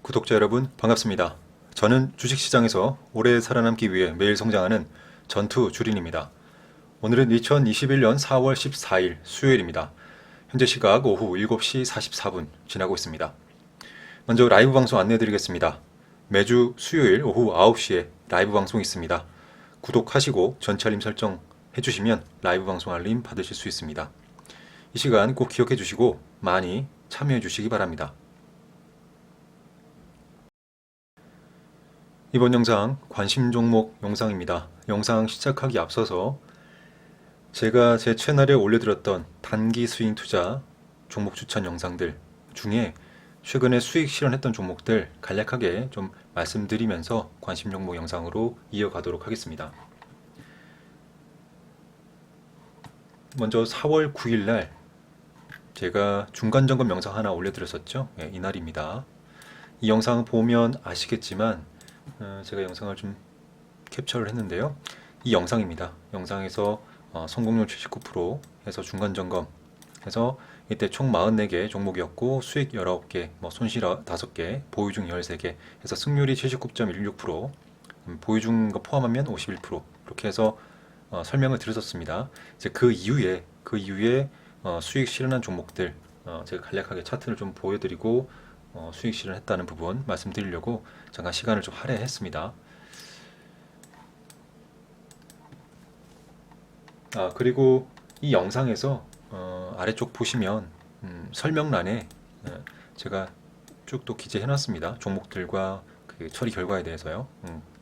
구독자 여러분 반갑습니다. 저는 주식시장에서 오래 살아남기 위해 매일 성장하는 전투 주린입니다. 오늘은 2021년 4월 14일 수요일입니다. 현재 시각 오후 7시 44분 지나고 있습니다. 먼저 라이브 방송 안내해드리겠습니다. 매주 수요일 오후 9시에 라이브 방송이 있습니다. 구독하시고 전체 알림 설정 해주시면 라이브 방송 알림 받으실 수 있습니다. 이 시간 꼭 기억해 주시고 많이 참여해 주시기 바랍니다. 이번 영상 관심 종목 영상입니다. 영상 시작하기 앞서서 제가 제 채널에 올려드렸던 단기 스윙 투자 종목 추천 영상들 중에 최근에 수익 실현했던 종목들 간략하게 좀 말씀드리면서 관심 종목 영상으로 이어가도록 하겠습니다. 먼저 4월 9일 날 제가 중간점검 영상 하나 올려드렸었죠. 이날입니다. 이 영상 보면 아시겠지만 제가 영상을 좀 캡처를 했는데요. 이 영상입니다. 영상에서 성공률 79% 해서 중간점검 해서 이때 총 44개 종목이었고 수익 19개, 손실 5개, 보유중 13개 해서 승률이 79.16%, 보유중 거 포함하면 51% 이렇게 해서 설명을 드렸었습니다. 이제 그 이후에 수익 실현한 종목들 제가 간략하게 차트를 좀 보여드리고 수익 실현했다는 부분 말씀드리려고 잠깐 시간을 좀 할애했습니다. 그리고 이 영상에서 아래쪽 보시면 설명란에 제가 쭉 또 기재해놨습니다. 종목들과 그 처리 결과에 대해서요.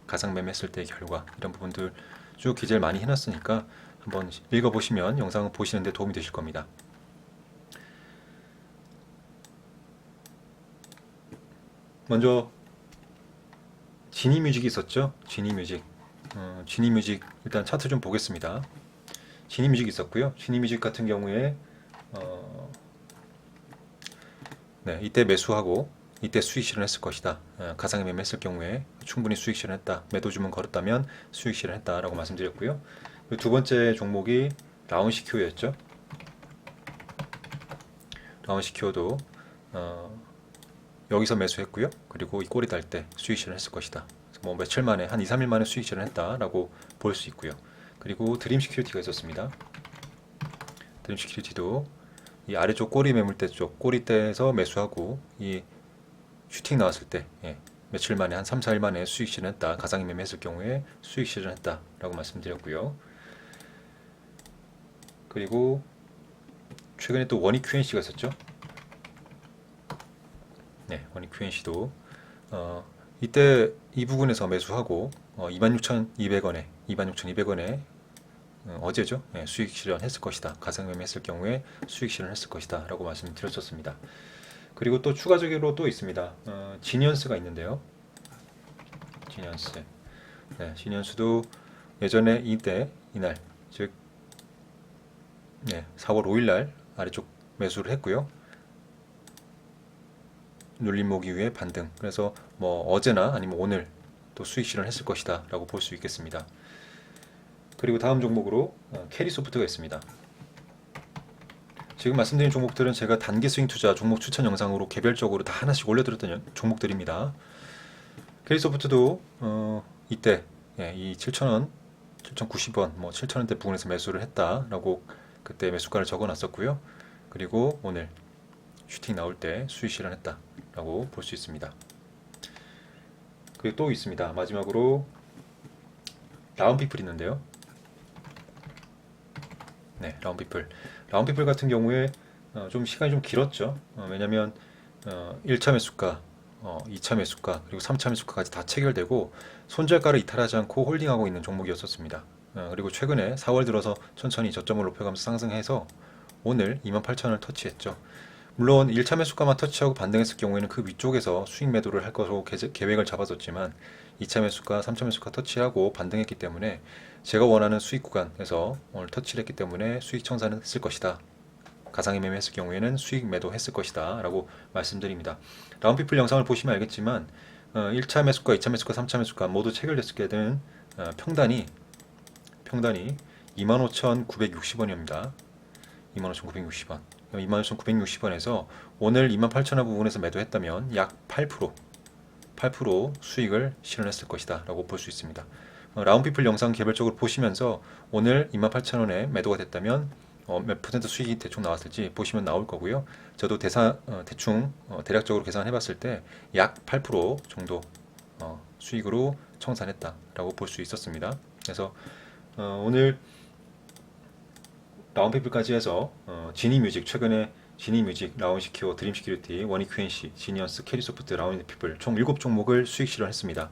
가상 매매했을 때의 결과 이런 부분들 쭉 기재를 많이 해놨으니까 한번 읽어보시면 영상을 보시는데 도움이 되실 겁니다. 먼저 지니뮤직이 있었죠. 지니뮤직 일단 차트 좀 보겠습니다. 지니뮤직 있었고요. 지니뮤직 같은 경우에 이때 매수하고 이때 수익 실현했을 것이다. 가상의 매매했을 경우에 충분히 수익 실현했다. 매도 주문 걸었다면 수익 실현했다라고 말씀드렸고요. 두 번째 종목이 라운시큐어였죠. 라운시큐어도 여기서 매수했고요. 그리고 이 꼬리 달 때 수익 실현했을 것이다. 뭐 며칠 만에 한 2, 3일 만에 수익 실현했다라고 볼 수 있고요. 그리고 드림시큐리티가 있었습니다. 드림시큐리티도 이 아래쪽 꼬리 매물대 쪽 꼬리대에서 매수하고 이 슈팅 나왔을 때 며칠 만에 한 3, 4일 만에 수익 실현했다. 가상의 매매했을 경우에 수익 실현했다라고 말씀드렸고요. 그리고 최근에 또 원익 QNC가 있었죠. 원익 QNC도 이때 이 부분에서 매수하고 26,200원에 어제죠. 수익 실현했을 것이다. 가상 매매했을 경우에 수익 실현했을 것이다 라고 말씀드렸었습니다. 그리고 또 추가적으로 또 있습니다. 지니언스가 있는데요. 지니언스도 예전에 이날 즉 4월 5일 날 아래쪽 매수를 했고요. 눌림목 이후에 반등. 그래서 뭐 어제나 아니면 오늘 또 수익 실현했을 것이다 라고 볼 수 있겠습니다. 그리고 다음 종목으로 캐리소프트가 있습니다. 지금 말씀드린 종목들은 제가 단기 스윙 투자 종목 추천 영상으로 개별적으로 다 하나씩 올려드렸던 종목들입니다. 캐리소프트도 이때 이 7,000원, 7,090원, 7,000원대 부분에서 매수를 했다라고 그때 매수가를 적어놨었고요. 그리고 오늘 슈팅 나올 때 수익 실현했다라고 볼 수 있습니다. 그리고 또 있습니다. 마지막으로 라운피플 있는데요. 라운피플 같은 경우에 좀 시간이 좀 길었죠. 왜냐면 1차 매수가, 2차 매수가, 그리고 3차 매수가까지 다 체결되고 손절가를 이탈하지 않고 홀딩하고 있는 종목이었었습니다. 그리고 최근에 4월 들어서 천천히 저점을 높여가면서 상승해서 오늘 28,000원을 터치했죠. 물론 1차 매수가만 터치하고 반등했을 경우에는 그 위쪽에서 수익 매도를 할 것으로 계획을 잡았었지만 2차 매수가, 3차 매수가 터치하고 반등했기 때문에 제가 원하는 수익 구간에서 오늘 터치를 했기 때문에 수익 청산을 했을 것이다. 가상의 매매했을 경우에는 수익 매도했을 것이다 라고 말씀드립니다. 라운피플 영상을 보시면 알겠지만 1차 매수가, 2차 매수가, 3차 매수가 모두 체결됐을 때는 평단이 25,960원입니다. 25,960원. 25,960원에서 오늘 28,000원 부분에서 매도했다면 약 8%, 8% 수익을 실현했을 것이다 라고 볼 수 있습니다. 라운피플 영상 개별적으로 보시면서 오늘 28,000원에 매도가 됐다면 몇 퍼센트 수익이 대충 나왔을지 보시면 나올 거고요. 저도 대충 대략적으로 계산해 봤을 때 약 8% 정도 수익으로 청산했다라고 볼 수 있었습니다. 그래서 오늘 라운피플까지 해서 지니뮤직, 최근에 지니뮤직, 라운시큐어, 드림시큐리티, 원이큐엔시, 지니언스, 캐리소프트, 라운피플 총 7종목을 수익 실현했습니다.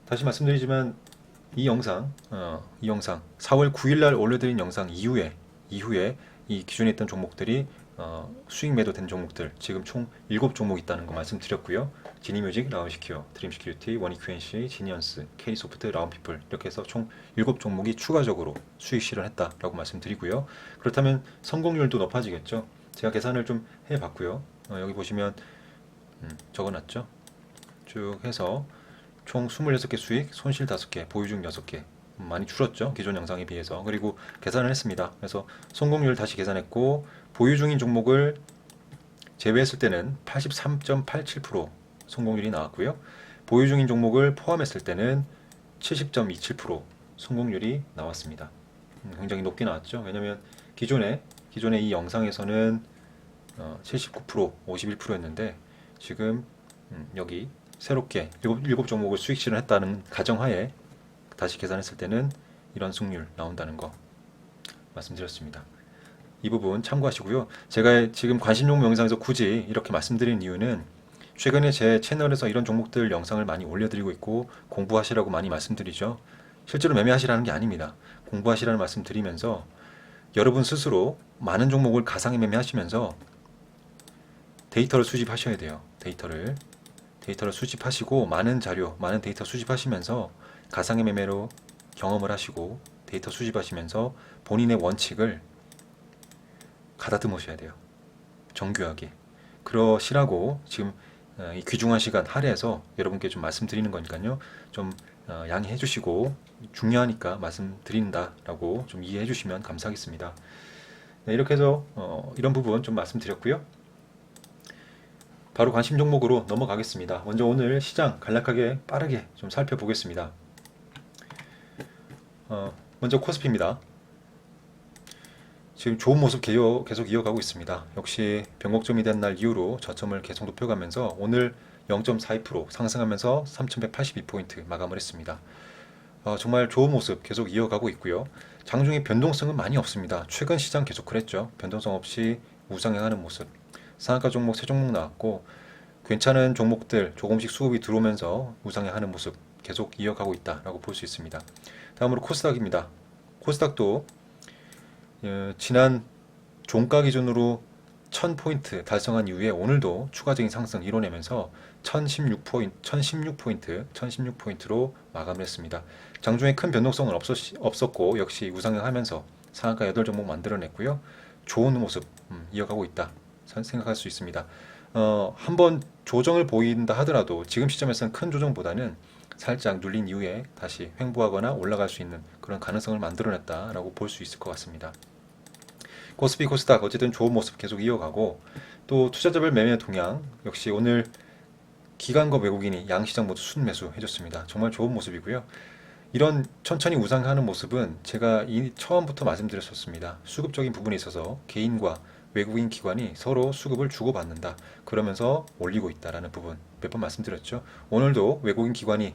다시 말씀드리지만 이 영상 4월 9일날 올려드린 영상 이후에 이 기존에 있던 종목들이 수익 매도된 종목들 지금 총 7종목 있다는 거 말씀드렸고요. 지니뮤직, 라운시큐어, 드림시큐리티, 원이큐엔시, 지니언스, K소프트, 라운피플 이렇게 해서 총 7종목이 추가적으로 수익 실현했다라고 말씀드리고요. 그렇다면 성공률도 높아지겠죠. 제가 계산을 좀 해봤고요. 여기 보시면 적어놨죠. 쭉 해서 총 26개 수익, 손실 5개, 보유중 6개 많이 줄었죠. 기존 영상에 비해서. 그리고 계산을 했습니다. 그래서 성공률 다시 계산했고 보유중인 종목을 제외했을 때는 83.87% 성공률이 나왔고요. 보유중인 종목을 포함했을 때는 70.27% 성공률이 나왔습니다. 굉장히 높게 나왔죠. 왜냐하면 기존에 이 영상에서는 79%, 51%였는데 지금 여기 새롭게 7종목을 수익 실현했다는 가정하에 다시 계산했을 때는 이런 승률 나온다는 거 말씀드렸습니다. 이 부분 참고하시고요. 제가 지금 관심 종목 영상에서 굳이 이렇게 말씀드린 이유는 최근에 제 채널에서 이런 종목들 영상을 많이 올려드리고 있고 공부하시라고 많이 말씀드리죠. 실제로 매매하시라는 게 아닙니다. 공부하시라는 말씀 드리면서 여러분 스스로 많은 종목을 가상의 매매하시면서 데이터를 수집하셔야 돼요. 데이터를 수집하시고 많은 자료, 많은 데이터 수집하시면서 가상의 매매로 경험을 하시고 데이터 수집하시면서 본인의 원칙을 가다듬으셔야 돼요. 정교하게. 그러시라고 지금 이 귀중한 시간 할애해서 여러분께 좀 말씀드리는 거니까요. 좀 양해해 주시고 중요하니까 말씀드린다라고 좀 이해해 주시면 감사하겠습니다. 네, 이렇게 해서 이런 부분 좀 말씀드렸고요. 바로 관심 종목으로 넘어가겠습니다. 먼저 오늘 시장 간략하게 빠르게 좀 살펴보겠습니다. 먼저 코스피입니다. 지금 좋은 모습 계속 이어가고 있습니다. 역시 변곡점이 된 날 이후로 저점을 계속 높여가면서 오늘 0.42% 상승하면서 3182포인트 마감을 했습니다. 정말 좋은 모습 계속 이어가고 있고요. 장중에 변동성은 많이 없습니다. 최근 시장 계속 그랬죠. 변동성 없이 우상향하는 모습. 상한가 종목 3종목 나왔고 괜찮은 종목들 조금씩 수급이 들어오면서 우상향하는 모습 계속 이어가고 있다라고 볼 수 있습니다. 다음으로 코스닥입니다. 코스닥도 지난 종가 기준으로 1000포인트 달성한 이후에 오늘도 추가적인 상승 이뤄내면서 1016포인트로 마감을 했습니다. 장중에 큰 변동성은 없었고 역시 우상향하면서 상한가 8종목 만들어냈고요. 좋은 모습 이어가고 있다 생각할 수 있습니다. 한번 조정을 보인다 하더라도 지금 시점에서는 큰 조정보다는 살짝 눌린 이후에 다시 횡보하거나 올라갈 수 있는 그런 가능성을 만들어냈다라고 볼 수 있을 것 같습니다. 코스피, 코스닥 어쨌든 좋은 모습 계속 이어가고 또 투자자별 매매 동향 역시 오늘 기관과 외국인이 양시장 모두 순매수 해줬습니다. 정말 좋은 모습이고요. 이런 천천히 우상하는 모습은 제가 처음부터 말씀드렸었습니다. 수급적인 부분에 있어서 개인과 외국인 기관이 서로 수급을 주고받는다. 그러면서 올리고 있다라는 부분 몇 번 말씀드렸죠. 오늘도 외국인 기관이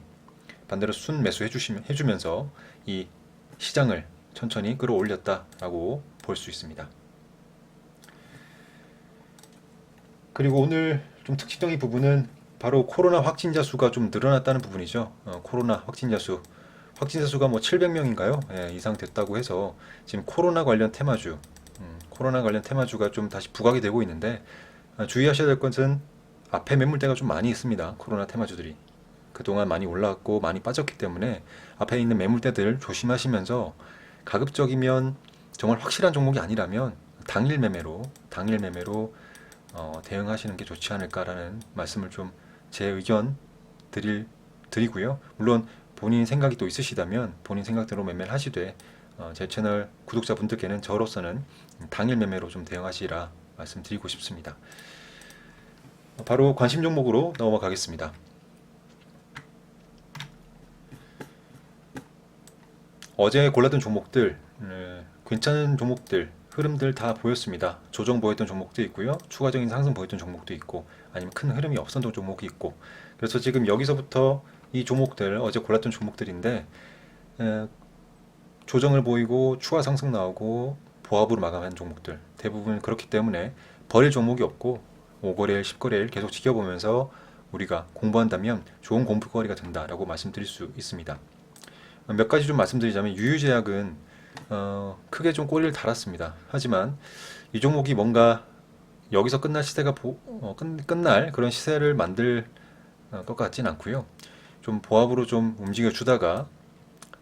반대로 순매수 해주면서 이 시장을 천천히 끌어올렸다라고 볼 수 있습니다. 그리고 오늘 좀 특징적인 부분은 바로 코로나 확진자 수가 좀 늘어났다는 부분이죠. 코로나 확진자 수가 뭐 700명인가요? 예, 이상 됐다고 해서 지금 코로나 관련 테마주가 좀 다시 부각이 되고 있는데 주의하셔야 될 것은 앞에 매물대가 좀 많이 있습니다. 코로나 테마주들이 그동안 많이 올라왔고 많이 빠졌기 때문에 앞에 있는 매물대들 조심하시면서 가급적이면 정말 확실한 종목이 아니라면 당일 매매로 대응하시는 게 좋지 않을까라는 말씀을 좀 제 의견 드리고요. 물론 본인 생각이 또 있으시다면 본인 생각대로 매매를 하시되 제 채널 구독자분들께는 저로서는 당일 매매로 좀 대응하시라 말씀드리고 싶습니다. 바로 관심 종목으로 넘어가겠습니다. 어제 골랐던 종목들, 괜찮은 종목들, 흐름들 다 보였습니다. 조정 보였던 종목도 있고요. 추가적인 상승 보였던 종목도 있고, 아니면 큰 흐름이 없었던 종목이 있고. 그래서 지금 여기서부터 이 종목들, 어제 골랐던 종목들인데, 조정을 보이고 추가 상승 나오고 보합으로 마감한 종목들 대부분 그렇기 때문에 버릴 종목이 없고 5거래일, 10거래일 계속 지켜보면서 우리가 공부한다면 좋은 공부거리가 된다라고 말씀드릴 수 있습니다. 몇 가지 좀 말씀드리자면 유유제약은 크게 좀 꼬리를 달았습니다. 하지만 이 종목이 뭔가 여기서 끝날 시세가 끝날 그런 시세를 만들 것 같진 않고요. 좀 보합으로 좀 움직여 주다가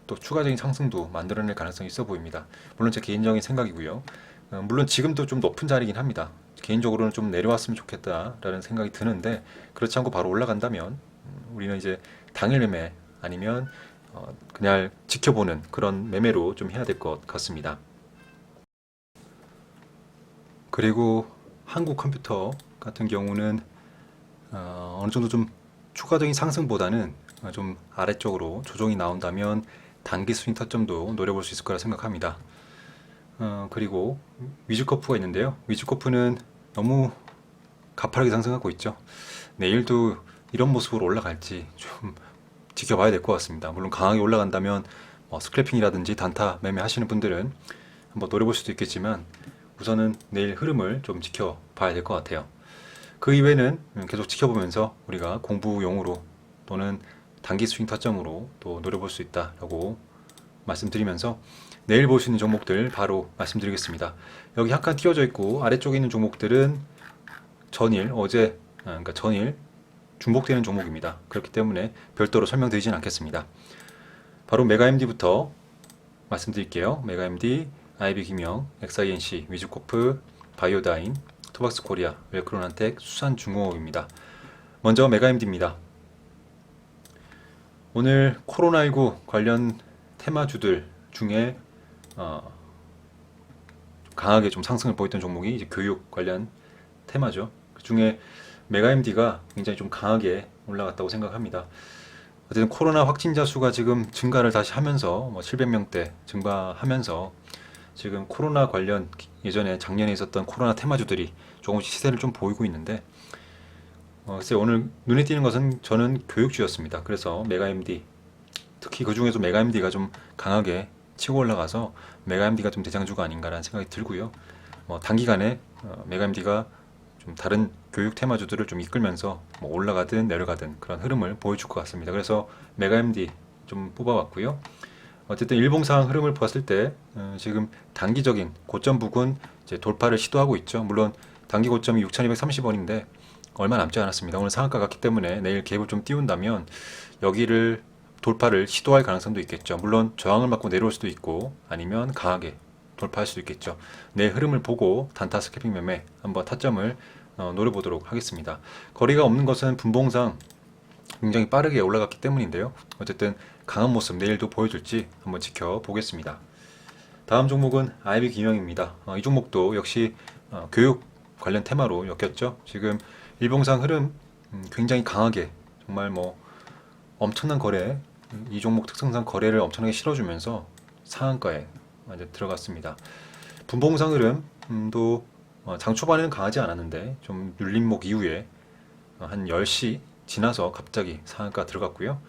또 추가적인 상승도 만들어낼 가능성이 있어 보입니다. 물론 제 개인적인 생각이고요. 물론 지금도 좀 높은 자리긴 합니다. 개인적으로는 좀 내려왔으면 좋겠다라는 생각이 드는데 그렇지 않고 바로 올라간다면 우리는 이제 당일 매매 아니면 그냥 지켜보는 그런 매매로 좀 해야 될 것 같습니다. 그리고 한국 컴퓨터 같은 경우는 어느 정도 좀 추가적인 상승보다는 좀 아래쪽으로 조정이 나온다면 단기 스윙 타점도 노려볼 수 있을 거라 생각합니다. 그리고 위즈코프가 있는데요. 위즈코프는 너무 가파르게 상승하고 있죠. 내일도 이런 모습으로 올라갈지 좀 지켜봐야 될 것 같습니다. 물론 강하게 올라간다면 스크래핑이라든지 단타 매매 하시는 분들은 한번 노려볼 수도 있겠지만 우선은 내일 흐름을 좀 지켜봐야 될 것 같아요. 그 이외에는 계속 지켜보면서 우리가 공부용으로 또는 단기 스윙 타점으로 또 노려볼 수 있다라고 말씀드리면서 내일 볼 수 있는 종목들 바로 말씀드리겠습니다. 여기 한 칸 띄워져 있고 아래쪽에 있는 종목들은 전일 어제 그러니까 전일 중복되는 종목입니다. 그렇기 때문에 별도로 설명드리진 않겠습니다. 바로 메가MD부터 말씀드릴게요. 메가MD, IB김영, XINC, 위즈코프, 바이오다인, 토박스코리아, 웰크론한텍, 수산중공업입니다. 먼저 메가MD입니다. 오늘 코로나19 관련 테마주들 중에 강하게 좀 상승을 보였던 종목이 이제 교육 관련 테마죠. 그 중에 메가MD가 굉장히 좀 강하게 올라갔다고 생각합니다. 어쨌든 코로나 확진자 수가 지금 증가를 다시 하면서 700명대 증가하면서 지금 코로나 관련 예전에 작년에 있었던 코로나 테마주들이 조금씩 시세를 좀 보이고 있는데 글쎄 오늘 눈에 띄는 것은 저는 교육주였습니다. 그래서 메가MD 특히 그 중에서 메가MD가 좀 강하게 치고 올라가서 메가MD가 좀 대장주가 아닌가라는 생각이 들고요. 단기간에 메가MD가 좀 다른 교육 테마주들을 좀 이끌면서 올라가든 내려가든 그런 흐름을 보여줄 것 같습니다. 그래서 메가MD 좀 뽑아봤고요. 어쨌든 일봉상 흐름을 봤을 때 지금 단기적인 고점 부근 이제 돌파를 시도하고 있죠. 물론 단기 고점이 6,230원인데 얼마 남지 않았습니다. 오늘 상한가 갔기 때문에 내일 갭을 좀 띄운다면 여기를 돌파를 시도할 가능성도 있겠죠. 물론 저항을 맞고 내려올 수도 있고 아니면 강하게 돌파할 수도 있겠죠. 내 흐름을 보고 단타 스캐핑 매매 한번 타점을 노려보도록 하겠습니다. 거리가 없는 것은 분봉상 굉장히 빠르게 올라갔기 때문인데요. 어쨌든 강한 모습 내일도 보여줄지 한번 지켜보겠습니다. 다음 종목은 IB김영입니다. 이 종목도 역시 교육 관련 테마로 엮였죠. 지금 일봉상 흐름 굉장히 강하게 정말 엄청난 거래 이 종목 특성상 거래를 엄청나게 실어주면서 상한가에 완전 들어갔습니다. 분봉상 흐름도 장 초반에는 강하지 않았는데 좀 눌림목 이후에 한 10시 지나서 갑자기 상한가 들어갔고요.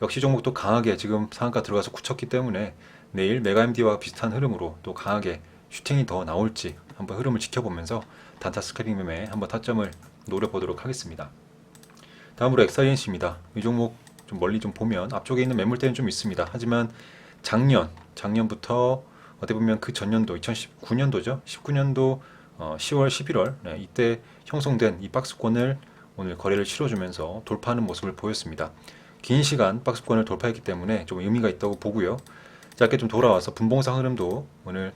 역시 종목도 강하게 지금 상한가 들어가서 굳혔기 때문에 내일 메가MD와 비슷한 흐름으로 또 강하게 슈팅이 더 나올지 한번 흐름을 지켜보면서 단타 스캐핑 매매 한번 타점을 노려보도록 하겠습니다. 다음으로 XINC입니다. 이 종목 좀 멀리 좀 보면 앞쪽에 있는 매물대는 좀 있습니다. 하지만 작년부터 어떻게 보면 그 전년도 2019년도죠. 19년도 10월, 11월 이때 형성된 이 박스권을 오늘 거래를 치러주면서 돌파하는 모습을 보였습니다. 긴 시간 박스권을 돌파했기 때문에 좀 의미가 있다고 보고요. 짧게 좀 돌아와서 분봉상 흐름도 오늘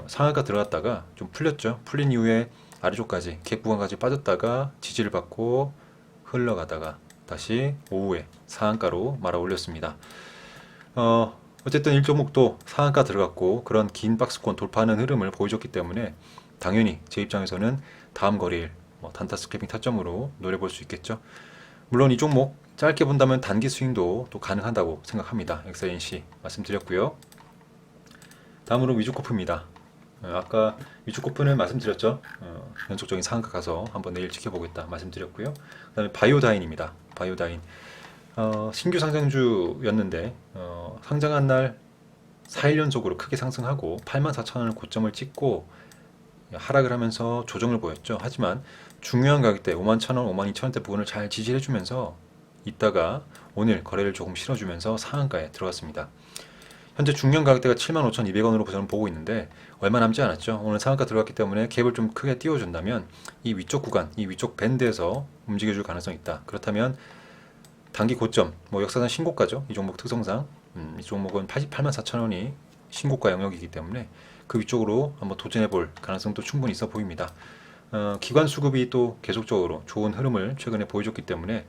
상한가 들어갔다가 좀 풀렸죠. 풀린 이후에 아래쪽까지 갭 구간까지 빠졌다가 지지를 받고 흘러가다가 다시 오후에 상한가로 말아 올렸습니다. 어쨌든 일종목도 상한가 들어갔고 그런 긴 박스권 돌파하는 흐름을 보여줬기 때문에 당연히 제 입장에서는 다음 거래일 단타 스크래핑 타점으로 노려볼 수 있겠죠. 물론 이 종목 짧게 본다면 단기 스윙도 또 가능하다고 생각합니다. XINC 말씀드렸고요. 다음으로 위주코프입니다. 아까 위주코프는 말씀드렸죠. 연속적인 상한가 가서 한번 내일 지켜보겠다 말씀드렸고요. 그 다음에 바이오다인입니다. 바이오다인 신규 상장주였는데 상장한 날 4일 연속으로 크게 상승하고 84,000원을 고점을 찍고 하락을 하면서 조정을 보였죠. 하지만 중요한 가격대 51,000원, 52,000원대 부분을 잘 지지해주면서 있다가 오늘 거래를 조금 실어주면서 상한가에 들어갔습니다. 현재 중량 가격대가 75,200원으로 저는 보고 있는데 얼마 남지 않았죠. 오늘 상한가 들어갔기 때문에 갭을 좀 크게 띄워준다면 이 위쪽 구간, 이 위쪽 밴드에서 움직여줄 가능성이 있다. 그렇다면 단기 고점, 역사상 신고가죠. 이 종목 특성상 이 종목은 884,000원이 신고가 영역이기 때문에 그 위쪽으로 한번 도전해볼 가능성도 충분히 있어 보입니다. 기관 수급이 또 계속적으로 좋은 흐름을 최근에 보여줬기 때문에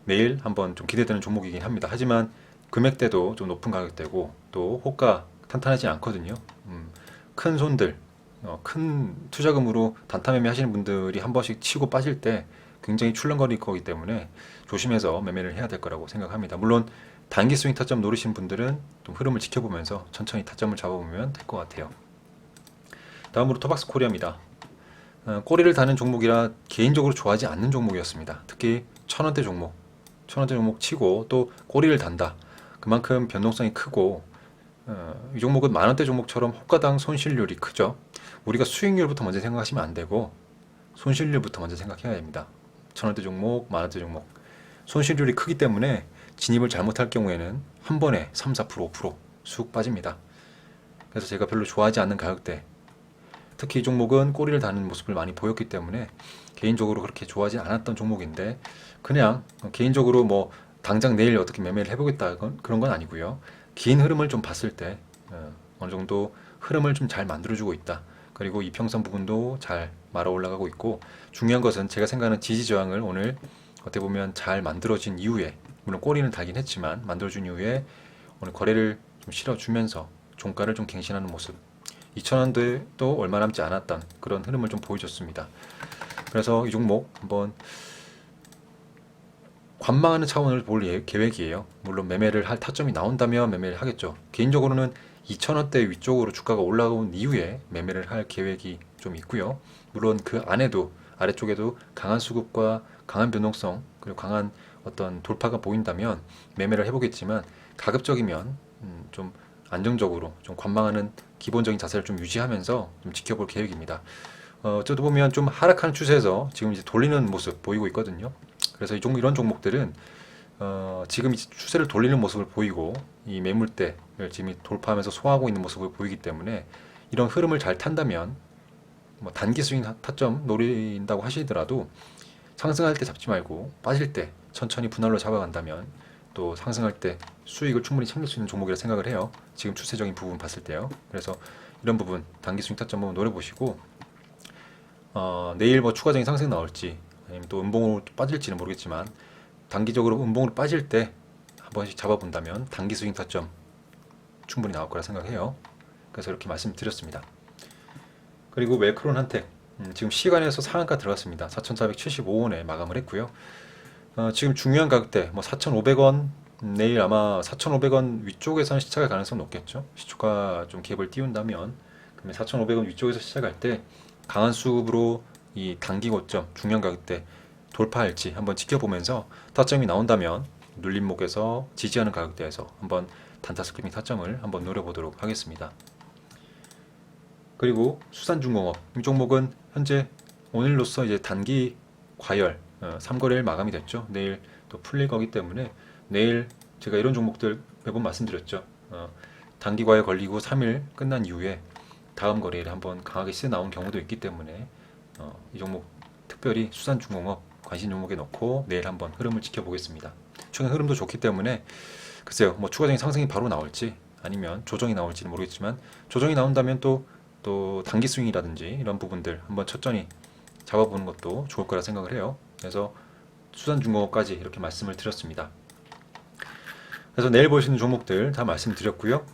내일 한번 좀 기대되는 종목이긴 합니다. 하지만 금액대도 좀 높은 가격대고 또 호가 탄탄하지 않거든요. 큰 손들, 큰 투자금으로 단타 매매 하시는 분들이 한 번씩 치고 빠질 때 굉장히 출렁거릴 거기 때문에 조심해서 매매를 해야 될 거라고 생각합니다. 물론 단기 스윙 타점 노리신 분들은 좀 흐름을 지켜보면서 천천히 타점을 잡아보면 될 것 같아요. 다음으로 토박스 코리아입니다. 꼬리를 다는 종목이라 개인적으로 좋아하지 않는 종목이었습니다. 특히 1,000원대 종목, 1,000원대 종목 치고 또 꼬리를 단다. 그만큼 변동성이 크고 이 종목은 만원대 종목처럼 호가당 손실률이 크죠. 우리가 수익률부터 먼저 생각하시면 안 되고 손실률부터 먼저 생각해야 됩니다. 1,000원대 종목, 만원대 종목 손실률이 크기 때문에 진입을 잘못할 경우에는 한 번에 3, 4%, 5%쑥 빠집니다. 그래서 제가 별로 좋아하지 않는 가격대, 특히 이 종목은 꼬리를 다는 모습을 많이 보였기 때문에 개인적으로 그렇게 좋아하지 않았던 종목인데 그냥 개인적으로 당장 내일 어떻게 매매를 해보겠다 그런 건 아니고요. 긴 흐름을 좀 봤을 때 어느 정도 흐름을 좀 잘 만들어주고 있다. 그리고 이평선 부분도 잘 말아 올라가고 있고 중요한 것은 제가 생각하는 지지 저항을 오늘 어떻게 보면 잘 만들어진 이후에 물론 꼬리는 달긴 했지만 만들어준 이후에 오늘 거래를 좀 실어주면서 종가를 좀 갱신하는 모습 2,000원대도 얼마 남지 않았던 그런 흐름을 좀 보여줬습니다. 그래서 이 종목 한번 관망하는 차원을 볼 계획이에요. 물론 매매를 할 타점이 나온다면 매매를 하겠죠. 개인적으로는 2,000원대 위쪽으로 주가가 올라온 이후에 매매를 할 계획이 좀 있고요. 물론 그 안에도 아래쪽에도 강한 수급과 강한 변동성 그리고 강한 어떤 돌파가 보인다면 매매를 해보겠지만 가급적이면 좀 안정적으로 좀 관망하는 기본적인 자세를 좀 유지하면서 좀 지켜볼 계획입니다. 저도 보면 좀 하락하는 추세에서 지금 이제 돌리는 모습 보이고 있거든요. 그래서 이런 종목들은 지금 이제 추세를 돌리는 모습을 보이고 이 매물대를 지금 돌파하면서 소화하고 있는 모습을 보이기 때문에 이런 흐름을 잘 탄다면 단기 스윙 타점 노린다고 하시더라도 상승할 때 잡지 말고 빠질 때 천천히 분할로 잡아간다면 또 상승할 때 수익을 충분히 챙길 수 있는 종목이라 생각을 해요. 지금 추세적인 부분 봤을 때요. 그래서 이런 부분 단기 스윙 타점 한번 노려보시고 내일 추가적인 상승 나올지 아니면 또 음봉으로 빠질지는 모르겠지만 단기적으로 음봉으로 빠질 때 한 번씩 잡아본다면 단기 스윙 타점 충분히 나올 거라 생각해요. 그래서 이렇게 말씀드렸습니다. 그리고 웰크론 한택 지금 시간에서 상한가 들어갔습니다. 4,475원에 마감을 했고요. 지금 중요한 가격대 4,500원 내일 아마 4,500원 위쪽에서는 시작할 가능성이 높겠죠. 시초가 좀 갭을 띄운다면 그러면 4,500원 위쪽에서 시작할 때 강한 수급으로 이 단기 고점 중요한 가격대 돌파할지 한번 지켜보면서 타점이 나온다면 눌림목에서 지지하는 가격대에서 한번 단타 스크래핑 타점을 한번 노려보도록 하겠습니다. 그리고 수산중공업 이 종목은 현재 오늘로써 이제 단기 과열 3거래일 마감이 됐죠. 내일 또 풀릴 거기 때문에 내일 제가 이런 종목들 매번 말씀드렸죠. 단기 과열 걸리고 3일 끝난 이후에 다음 거래일에 한번 강하게 시세 나온 경우도 있기 때문에 이 종목 특별히 수산중공업 관심 종목에 넣고 내일 한번 흐름을 지켜보겠습니다. 최근 흐름도 좋기 때문에 글쎄요 추가적인 상승이 바로 나올지 아니면 조정이 나올지는 모르겠지만 조정이 나온다면 또 단기 스윙이라든지 이런 부분들 한번 천천히 잡아보는 것도 좋을 거라 생각을 해요. 그래서 수산중공업까지 이렇게 말씀을 드렸습니다. 그래서 내일 보시는 종목들 다 말씀드렸고요.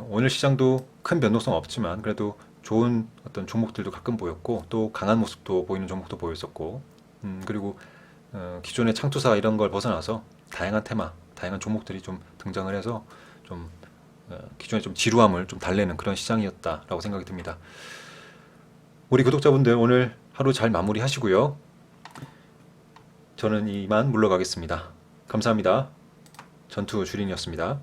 오늘 시장도 큰 변동성 없지만 그래도 좋은 어떤 종목들도 가끔 보였고 또 강한 모습도 보이는 종목도 보였었고 그리고 기존의 창투사 이런 걸 벗어나서 다양한 테마, 다양한 종목들이 좀 등장을 해서 좀 기존의 좀 지루함을 좀 달래는 그런 시장이었다라고 생각이 듭니다. 우리 구독자분들 오늘 하루 잘 마무리하시고요. 저는 이만 물러가겠습니다. 감사합니다. 전투 주린이었습니다.